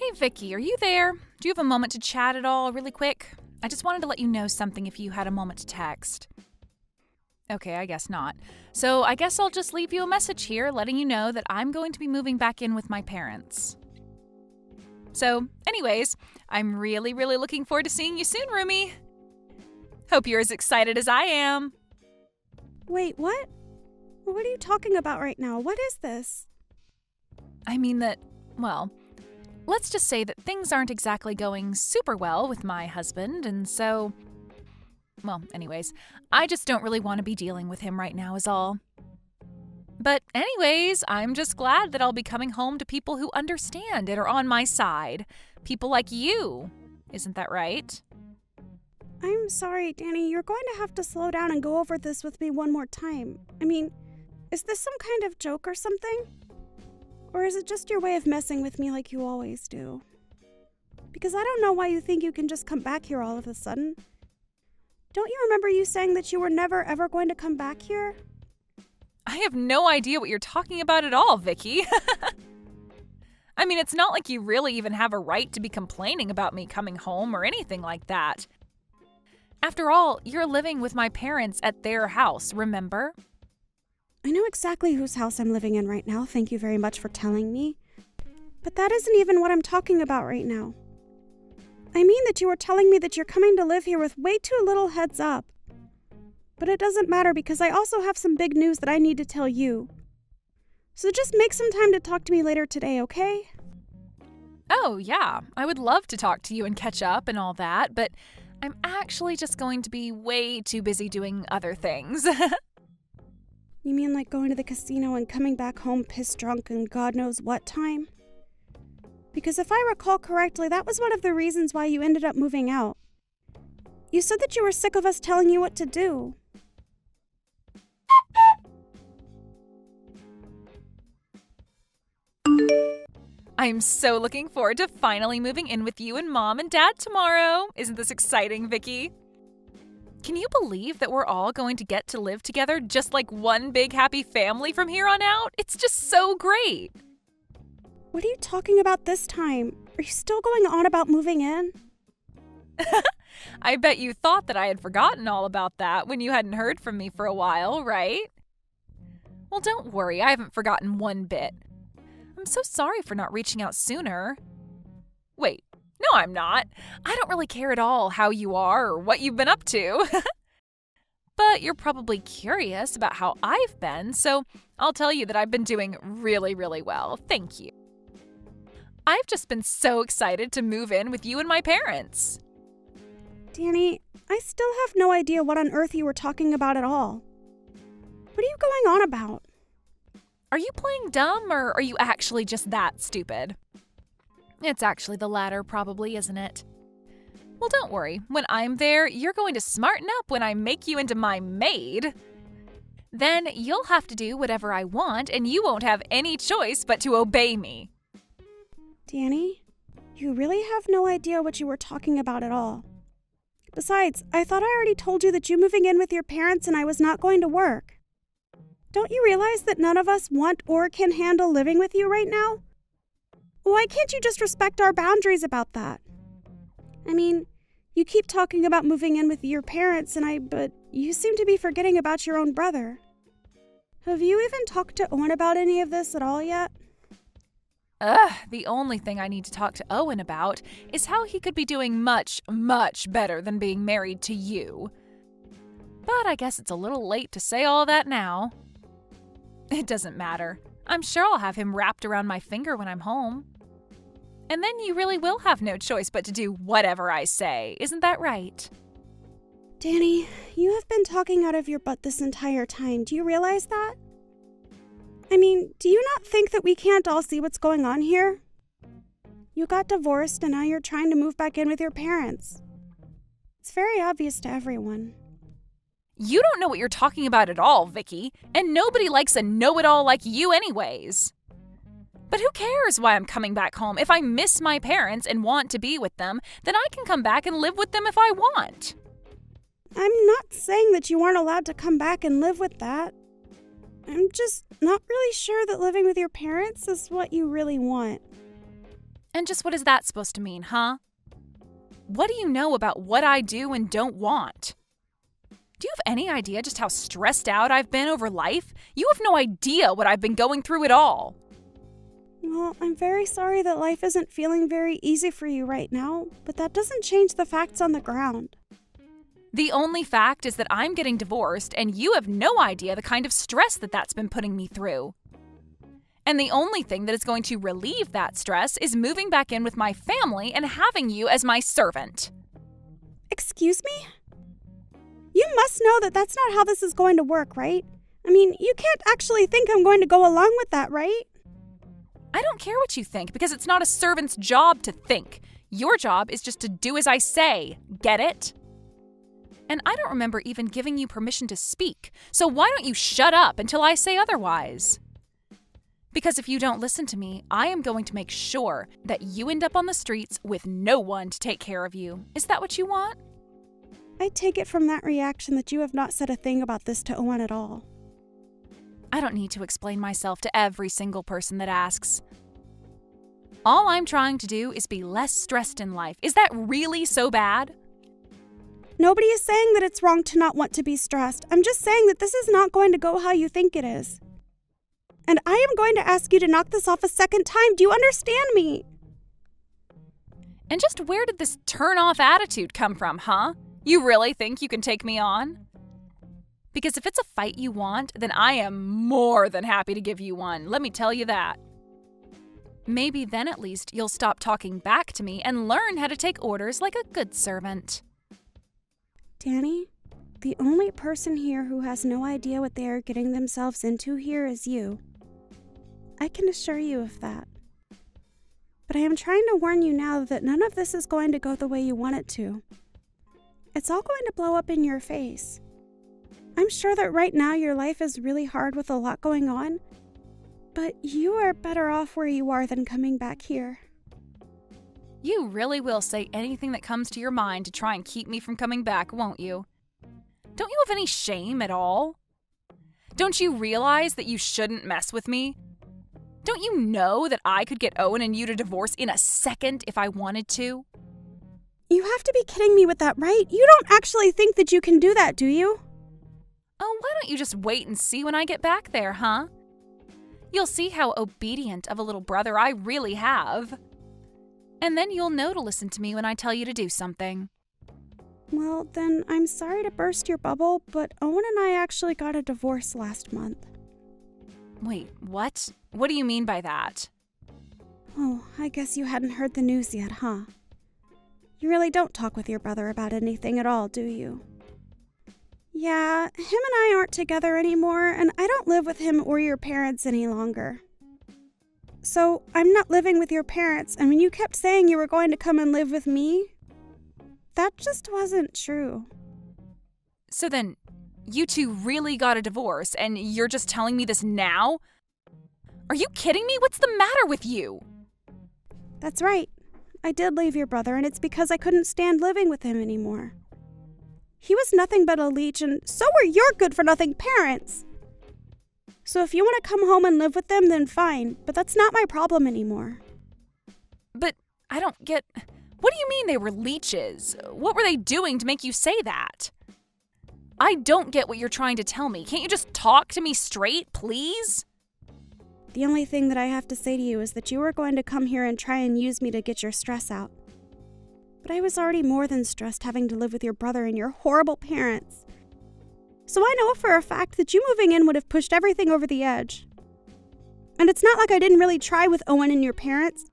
Hey, Vicky, are you there? Do you have a moment to chat at all, really quick? I just wanted to let you know something if you had a moment to text. Okay, I guess not. So I guess I'll just leave you a message here letting you know that I'm going to be moving back in with my parents. So, anyways, I'm really looking forward to seeing you soon, roomie. Hope you're as excited as I am. Wait, what? What are you talking about right now? What is this? I mean that, well, let's just say that things aren't exactly going super well with my husband, and so, well, anyways, I just don't really want to be dealing with him right now is all. But anyways, I'm just glad that I'll be coming home to people who understand and are on my side. People like you. Isn't that right? I'm sorry, Danny. You're going to have to slow down and go over this with me one more time. I mean, is this some kind of joke or something? Or is it just your way of messing with me like you always do? Because I don't know why you think you can just come back here all of a sudden. Don't you remember you saying that you were never ever going to come back here? I have no idea what you're talking about at all, Vicky. I mean, it's not like you really even have a right to be complaining about me coming home or anything like that. After all, you're living with my parents at their house, remember? I know exactly whose house I'm living in right now, thank you very much for telling me. But that isn't even what I'm talking about right now. I mean that you were telling me that you're coming to live here with way too little heads up. But it doesn't matter because I also have some big news that I need to tell you. So just make some time to talk to me later today, okay? Oh, yeah. I would love to talk to you and catch up and all that, but I'm actually just going to be way too busy doing other things. You mean like going to the casino and coming back home pissed drunk and God knows what time? Because if I recall correctly, that was one of the reasons why you ended up moving out. You said that you were sick of us telling you what to do. I'm so looking forward to finally moving in with you and Mom and Dad tomorrow. Isn't this exciting, Vicky? Can you believe that we're all going to get to live together just like one big happy family from here on out? It's just so great. What are you talking about this time? Are you still going on about moving in? I bet you thought that I had forgotten all about that when you hadn't heard from me for a while, right? Well, don't worry, I haven't forgotten one bit. I'm so sorry for not reaching out sooner. Wait, no, I'm not. I don't really care at all how you are or what you've been up to. But you're probably curious about how I've been, so I'll tell you that I've been doing really well. Thank you. I've just been so excited to move in with you and my parents. Danny, I still have no idea what on earth you were talking about at all. What are you going on about? Are you playing dumb, or are you actually just that stupid? It's actually the latter, probably, isn't it? Well, don't worry. When I'm there, you're going to smarten up when I make you into my maid. Then you'll have to do whatever I want, and you won't have any choice but to obey me. Danny, you really have no idea what you were talking about at all. Besides, I thought I already told you that you moving in with your parents and I was not going to work. Don't you realize that none of us want or can handle living with you right now? Why can't you just respect our boundaries about that? I mean, you keep talking about moving in with your parents but you seem to be forgetting about your own brother. Have you even talked to Owen about any of this at all yet? The only thing I need to talk to Owen about is how he could be doing much better than being married to you. But I guess it's a little late to say all that now. It doesn't matter. I'm sure I'll have him wrapped around my finger when I'm home. And then you really will have no choice but to do whatever I say. Isn't that right? Danny, you have been talking out of your butt this entire time. Do you realize that? I mean, do you not think that we can't all see what's going on here? You got divorced and now you're trying to move back in with your parents. It's very obvious to everyone. You don't know what you're talking about at all, Vicky, and nobody likes a know-it-all like you anyways. But who cares why I'm coming back home? If I miss my parents and want to be with them, then I can come back and live with them if I want. I'm not saying that you aren't allowed to come back and live with that. I'm just not really sure that living with your parents is what you really want. And just what is that supposed to mean, huh? What do you know about what I do and don't want? Do you have any idea just how stressed out I've been over life? You have no idea what I've been going through at all. Well, I'm very sorry that life isn't feeling very easy for you right now, but that doesn't change the facts on the ground. The only fact is that I'm getting divorced, and you have no idea the kind of stress that's been putting me through. And the only thing that is going to relieve that stress is moving back in with my family and having you as my servant. Excuse me? You must know that that's not how this is going to work, right? I mean, you can't actually think I'm going to go along with that, right? I don't care what you think, because it's not a servant's job to think. Your job is just to do as I say. Get it? And I don't remember even giving you permission to speak, so why don't you shut up until I say otherwise? Because if you don't listen to me, I am going to make sure that you end up on the streets with no one to take care of you. Is that what you want? I take it from that reaction that you have not said a thing about this to Owen at all. I don't need to explain myself to every single person that asks. All I'm trying to do is be less stressed in life. Is that really so bad? Nobody is saying that it's wrong to not want to be stressed. I'm just saying that this is not going to go how you think it is. And I am going to ask you to knock this off a second time. Do you understand me? And just where did this turn-off attitude come from, huh? You really think you can take me on? Because if it's a fight you want, then I am more than happy to give you one. Let me tell you that. Maybe then at least you'll stop talking back to me and learn how to take orders like a good servant. Danny, the only person here who has no idea what they are getting themselves into here is you. I can assure you of that. But I am trying to warn you now that none of this is going to go the way you want it to. It's all going to blow up in your face. I'm sure that right now your life is really hard with a lot going on, but you are better off where you are than coming back here. You really will say anything that comes to your mind to try and keep me from coming back, won't you? Don't you have any shame at all? Don't you realize that you shouldn't mess with me? Don't you know that I could get Owen and you to divorce in a second if I wanted to? You have to be kidding me with that, right? You don't actually think that you can do that, do you? Oh, why don't you just wait and see when I get back there, huh? You'll see how obedient of a little brother I really have. And then you'll know to listen to me when I tell you to do something. Well, then I'm sorry to burst your bubble, but Owen and I actually got a divorce last month. Wait, what? What do you mean by that? Oh, I guess you hadn't heard the news yet, huh? You really don't talk with your brother about anything at all, do you? Yeah, him and I aren't together anymore, and I don't live with him or your parents any longer. So, I'm not living with your parents, and when you kept saying you were going to come and live with me, that just wasn't true. So then, you two really got a divorce, and you're just telling me this now? Are you kidding me? What's the matter with you? That's right. I did leave your brother, and it's because I couldn't stand living with him anymore. He was nothing but a leech, and so were your good-for-nothing parents. So if you want to come home and live with them, then fine, but that's not my problem anymore. But I don't get... What do you mean they were leeches? What were they doing to make you say that? I don't get what you're trying to tell me. Can't you just talk to me straight, please? The only thing that I have to say to you is that you were going to come here and try and use me to get your stress out. But I was already more than stressed having to live with your brother and your horrible parents. So I know for a fact that you moving in would have pushed everything over the edge. And it's not like I didn't really try with Owen and your parents.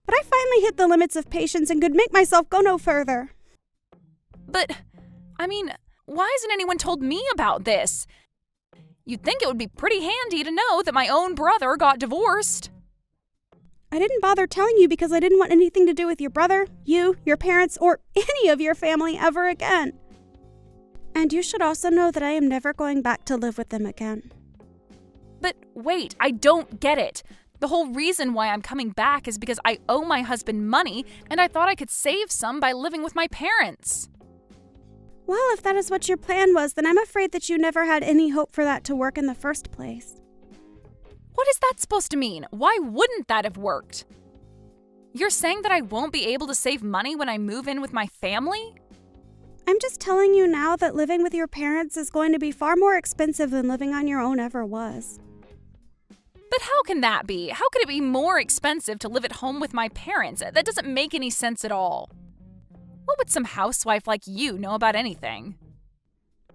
But I finally hit the limits of patience and could make myself go no further. But, I mean, why hasn't anyone told me about this? You'd think it would be pretty handy to know that my own brother got divorced. I didn't bother telling you because I didn't want anything to do with your brother, you, your parents, or any of your family ever again. And you should also know that I am never going back to live with them again. But wait, I don't get it. The whole reason why I'm coming back is because I owe my husband money, and I thought I could save some by living with my parents. Well, if that is what your plan was, then I'm afraid that you never had any hope for that to work in the first place. What is that supposed to mean? Why wouldn't that have worked? You're saying that I won't be able to save money when I move in with my family? I'm just telling you now that living with your parents is going to be far more expensive than living on your own ever was. But how can that be? How could it be more expensive to live at home with my parents? That doesn't make any sense at all. What would some housewife like you know about anything?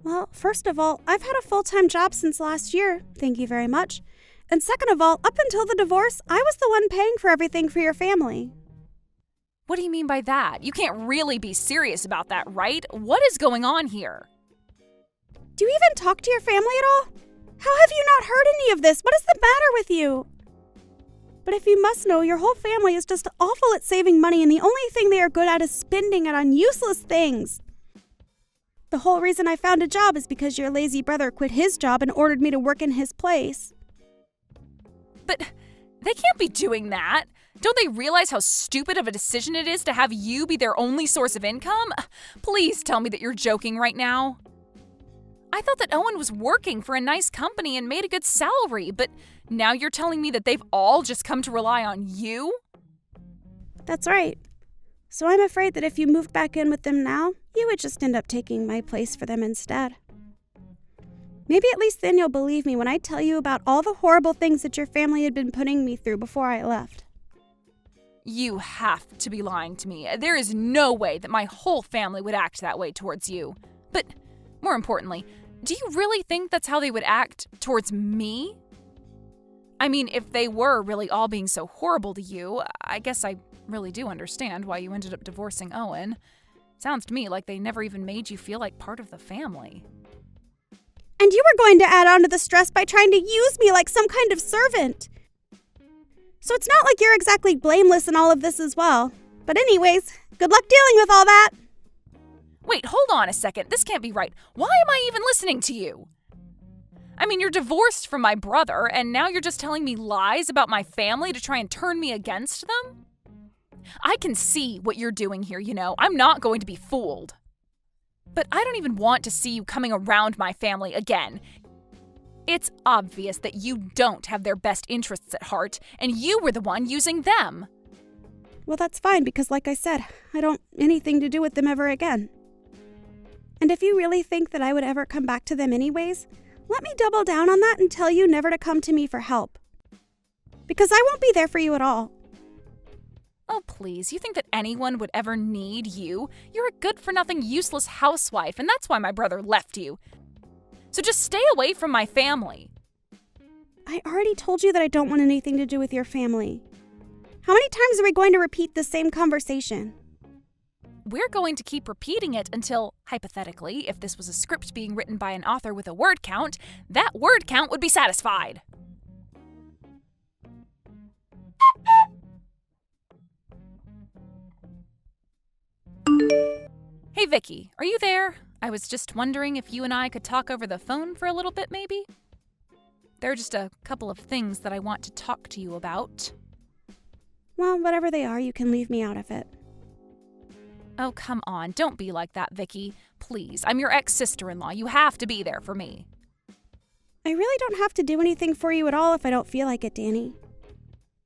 Well, first of all, I've had a full-time job since last year, thank you very much. And second of all, up until the divorce, I was the one paying for everything for your family. What do you mean by that? You can't really be serious about that, right? What is going on here? Do you even talk to your family at all? How have you not heard any of this? What is the matter with you? But if you must know, your whole family is just awful at saving money, and the only thing they are good at is spending it on useless things. The whole reason I found a job is because your lazy brother quit his job and ordered me to work in his place. But they can't be doing that. Don't they realize how stupid of a decision it is to have you be their only source of income? Please tell me that you're joking right now. I thought that Owen was working for a nice company and made a good salary, but now you're telling me that they've all just come to rely on you? That's right. So I'm afraid that if you moved back in with them now, you would just end up taking my place for them instead. Maybe at least then you'll believe me when I tell you about all the horrible things that your family had been putting me through before I left. You have to be lying to me. There is no way that my whole family would act that way towards you. But more importantly, do you really think that's how they would act towards me? I mean, if they were really all being so horrible to you, I guess I really do understand why you ended up divorcing Owen. Sounds to me like they never even made you feel like part of the family. And you were going to add on to the stress by trying to use me like some kind of servant. So it's not like you're exactly blameless in all of this as well. But anyways, good luck dealing with all that. Wait, hold on a second. This can't be right. Why am I even listening to you? I mean, you're divorced from my brother, and now you're just telling me lies about my family to try and turn me against them? I can see what you're doing here, you know. I'm not going to be fooled. But I don't even want to see you coming around my family again. It's obvious that you don't have their best interests at heart, and you were the one using them. Well, that's fine, because like I said, I don't anything to do with them ever again. And if you really think that I would ever come back to them anyways, let me double down on that and tell you never to come to me for help. Because I won't be there for you at all. Oh, please, you think that anyone would ever need you? You're a good-for-nothing, useless housewife, and that's why my brother left you. So just stay away from my family. I already told you that I don't want anything to do with your family. How many times are we going to repeat the same conversation? We're going to keep repeating it until, hypothetically, if this was a script being written by an author with a word count, that word count would be satisfied. Hey, Vicky, are you there? I was just wondering if you and I could talk over the phone for a little bit, maybe? There are just a couple of things that I want to talk to you about. Well, whatever they are, you can leave me out of it. Oh, come on. Don't be like that, Vicky. Please, I'm your ex-sister-in-law. You have to be there for me. I really don't have to do anything for you at all if I don't feel like it, Danny.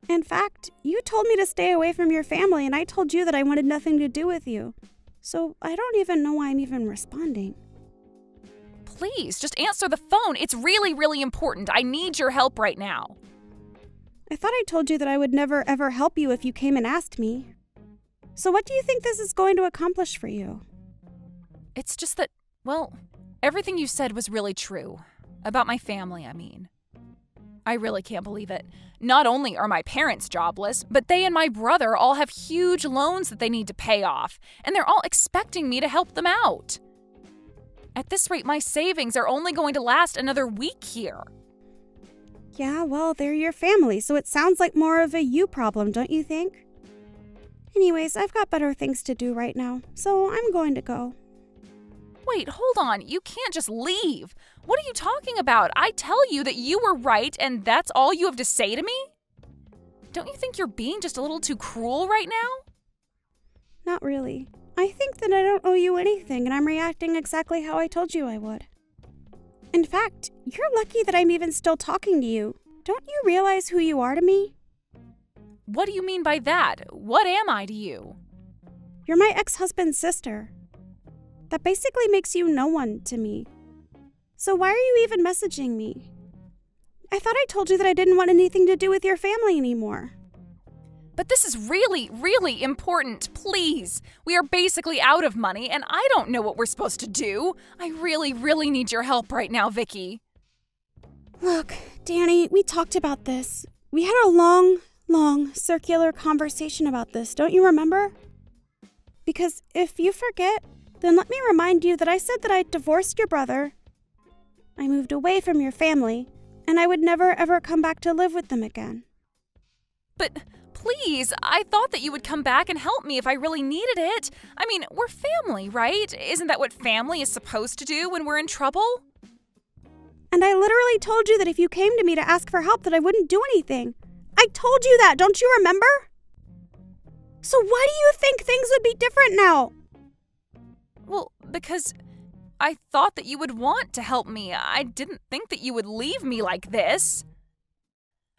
In fact, you told me to stay away from your family, and I told you that I wanted nothing to do with you. So I don't even know why I'm even responding. Please, just answer the phone. It's really, really important. I need your help right now. I thought I told you that I would never, ever help you if you came and asked me. So what do you think this is going to accomplish for you? It's just that, well, everything you said was really true. About my family, I mean. I really can't believe it. Not only are my parents jobless, but they and my brother all have huge loans that they need to pay off, and they're all expecting me to help them out. At this rate, my savings are only going to last another week here. Yeah, well, they're your family, so it sounds like more of a you problem, don't you think? Anyways, I've got better things to do right now, so I'm going to go. Wait, hold on. You can't just leave. What are you talking about? I tell you that you were right, and that's all you have to say to me? Don't you think you're being just a little too cruel right now? Not really. I think that I don't owe you anything, and I'm reacting exactly how I told you I would. In fact, you're lucky that I'm even still talking to you. Don't you realize who you are to me? What do you mean by that? What am I to you? You're my ex-husband's sister. That basically makes you no one to me. So why are you even messaging me? I thought I told you that I didn't want anything to do with your family anymore. But this is really, really important. Please. We are basically out of money, and I don't know what we're supposed to do. I really, really need your help right now, Vicky. Look, Danny, we talked about this. We had a long circular conversation about this, don't you remember? Because if you forget, then let me remind you that I said that I divorced your brother, I moved away from your family, and I would never ever come back to live with them again. But please, I thought that you would come back and help me if I really needed it. I mean, we're family, right? Isn't that what family is supposed to do when we're in trouble? And I literally told you that if you came to me to ask for help that I wouldn't do anything. I told you that, don't you remember? So why do you think things would be different now? Well, because I thought that you would want to help me. I didn't think that you would leave me like this.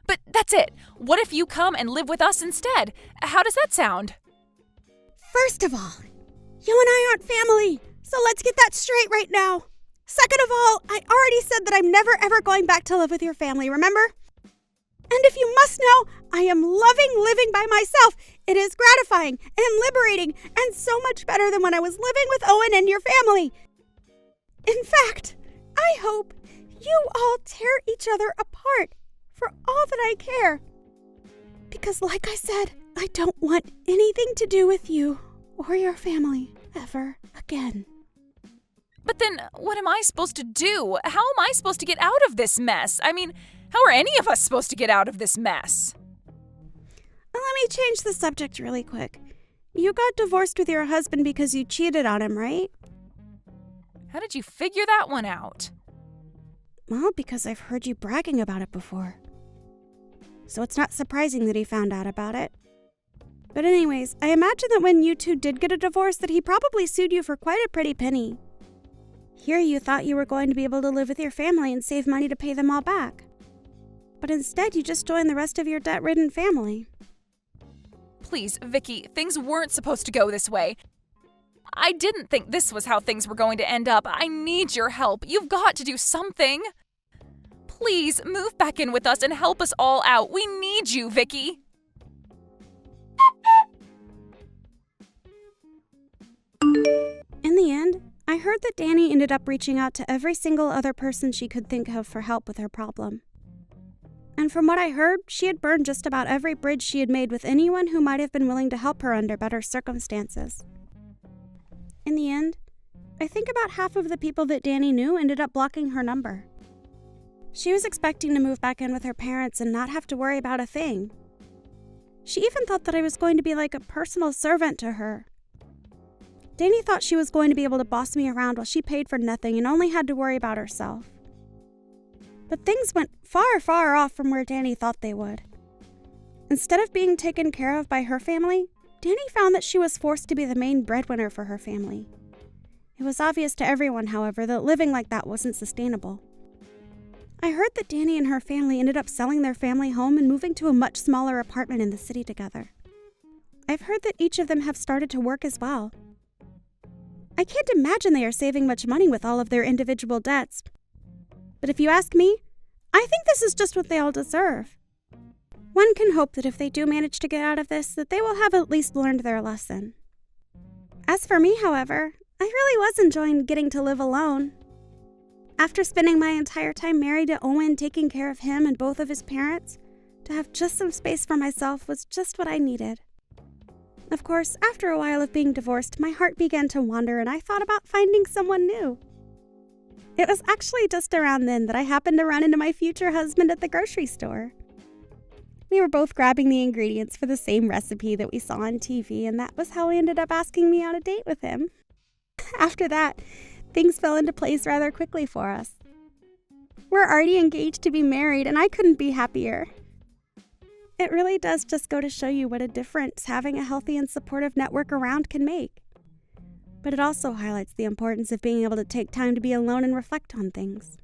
But that's it. What if you come and live with us instead? How does that sound? First of all, you and I aren't family, so let's get that straight right now. Second of all, I already said that I'm never ever going back to live with your family, remember? And if you must know, I am loving living by myself. It is gratifying and liberating and so much better than when I was living with Owen and your family. In fact, I hope you all tear each other apart for all that I care. Because like I said, I don't want anything to do with you or your family ever again. But then, what am I supposed to do? How am I supposed to get out of this mess? I mean, how are any of us supposed to get out of this mess? Well, let me change the subject really quick. You got divorced with your husband because you cheated on him, right? How did you figure that one out? Well, because I've heard you bragging about it before. So it's not surprising that he found out about it. But anyways, I imagine that when you two did get a divorce that he probably sued you for quite a pretty penny. Here you thought you were going to be able to live with your family and save money to pay them all back. But instead you just joined the rest of your debt-ridden family. Please, Vicky, things weren't supposed to go this way. I didn't think this was how things were going to end up. I need your help. You've got to do something. Please, move back in with us and help us all out. We need you, Vicky. In the end, I heard that Danny ended up reaching out to every single other person she could think of for help with her problem. And from what I heard, she had burned just about every bridge she had made with anyone who might have been willing to help her under better circumstances. In the end, I think about half of the people that Danny knew ended up blocking her number. She was expecting to move back in with her parents and not have to worry about a thing. She even thought that I was going to be like a personal servant to her. Danny thought she was going to be able to boss me around while she paid for nothing and only had to worry about herself. But things went far, far off from where Danny thought they would. Instead of being taken care of by her family, Danny found that she was forced to be the main breadwinner for her family. It was obvious to everyone, however, that living like that wasn't sustainable. I heard that Danny and her family ended up selling their family home and moving to a much smaller apartment in the city together. I've heard that each of them have started to work as well. I can't imagine they are saving much money with all of their individual debts. But if you ask me, I think this is just what they all deserve. One can hope that if they do manage to get out of this, that they will have at least learned their lesson. As for me, however, I really was enjoying getting to live alone. After spending my entire time married to Owen, taking care of him and both of his parents, to have just some space for myself was just what I needed. Of course, after a while of being divorced, my heart began to wander and I thought about finding someone new. It was actually just around then that I happened to run into my future husband at the grocery store. We were both grabbing the ingredients for the same recipe that we saw on TV, and that was how he ended up asking me on a date with him. After that, things fell into place rather quickly for us. We're already engaged to be married, and I couldn't be happier. It really does just go to show you what a difference having a healthy and supportive network around can make. But it also highlights the importance of being able to take time to be alone and reflect on things.